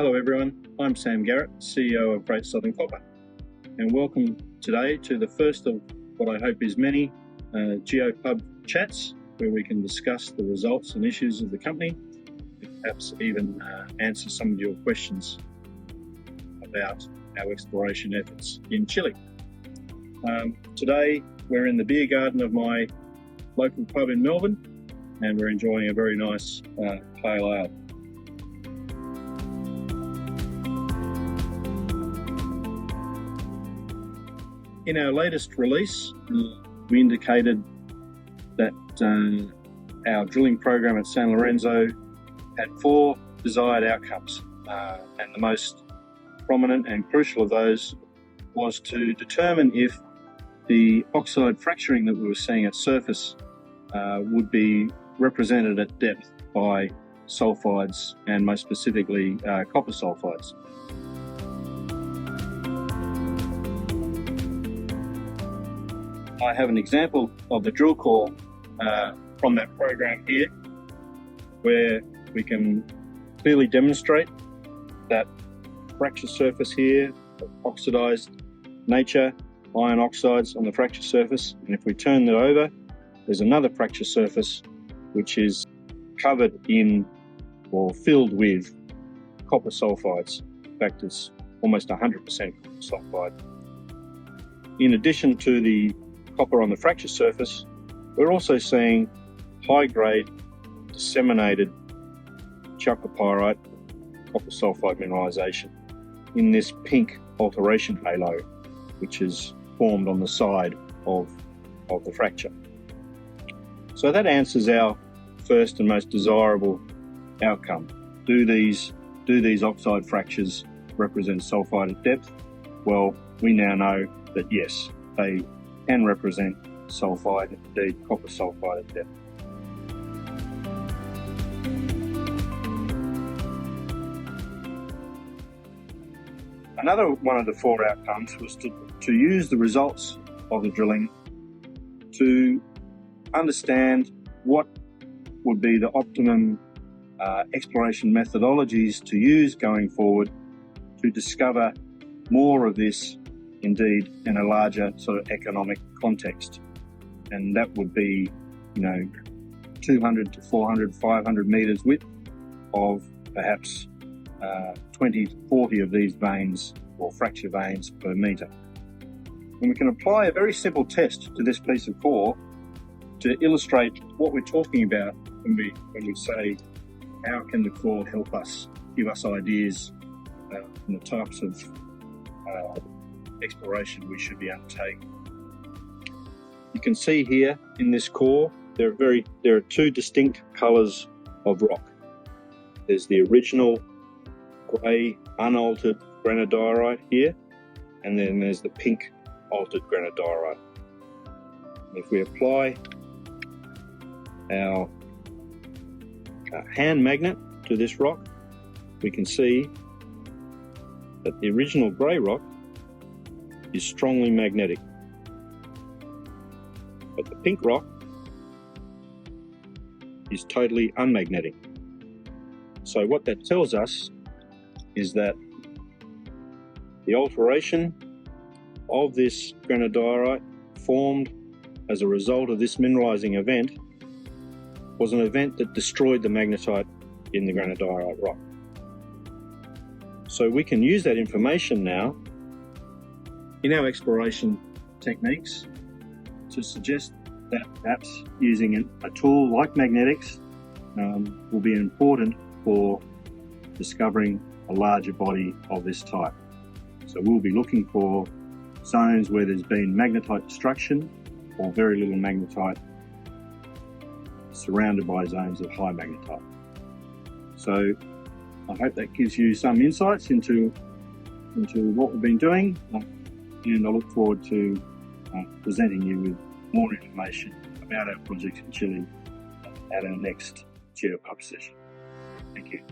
Hello everyone, I'm Sam Garrett, CEO of Great Southern Copper, and welcome today to the first of what I hope is many GeoPub chats where we can discuss the results and issues of the company and perhaps even answer some of your questions about our exploration efforts in Chile. Today we're in the beer garden of my local pub in Melbourne and we're enjoying a very nice pale ale. In our latest release, we indicated that our drilling program at San Lorenzo had 4 desired outcomes, and the most prominent and crucial of those was to determine if the oxide fracturing that we were seeing at surface would be represented at depth by sulfides, and most specifically copper sulfides. I have an example of the drill core from that program here, where we can clearly demonstrate that fracture surface here, oxidized nature, iron oxides on the fracture surface, and if we turn that over, there's another fracture surface which is covered in or filled with copper sulfides. In fact, it's almost 100% copper sulfide. In addition to the copper on the fracture surface, we're also seeing high-grade disseminated chalcopyrite copper sulfide mineralization in this pink alteration halo which is formed on the side of the fracture. So that answers our first and most desirable outcome. Do these oxide fractures represent sulfide at depth? Well, we now know that yes, they can represent sulfide, indeed copper sulfide at depth. Another one of the 4 outcomes was to use the results of the drilling to understand what would be the optimum exploration methodologies to use going forward to discover more of this, indeed in a larger sort of economic context. And that would be, 200 to 400, 500 meters width of perhaps 20 to 40 of these veins or fracture veins per meter. And we can apply a very simple test to this piece of core to illustrate what we're talking about when we say, how can the core help us, give us ideas on the types of exploration we should be undertaking. You can see here in this core there are 2 distinct colours of rock. There's the original grey unaltered granodiorite here, and then there's the pink altered granodiorite. If we apply our hand magnet to this rock, we can see that the original grey rock is strongly magnetic, but the pink rock is totally unmagnetic. So what that tells us is that the alteration of this granodiorite formed as a result of this mineralizing event was an event that destroyed the magnetite in the granodiorite rock. So we can use that information now in our exploration techniques to suggest that perhaps using a tool like magnetics will be important for discovering a larger body of this type. So we'll be looking for zones where there's been magnetite destruction or very little magnetite surrounded by zones of high magnetite. So I hope that gives you some insights into what we've been doing, and I look forward to presenting you with more information about our projects in Chile at our next GeoPub session. Thank you.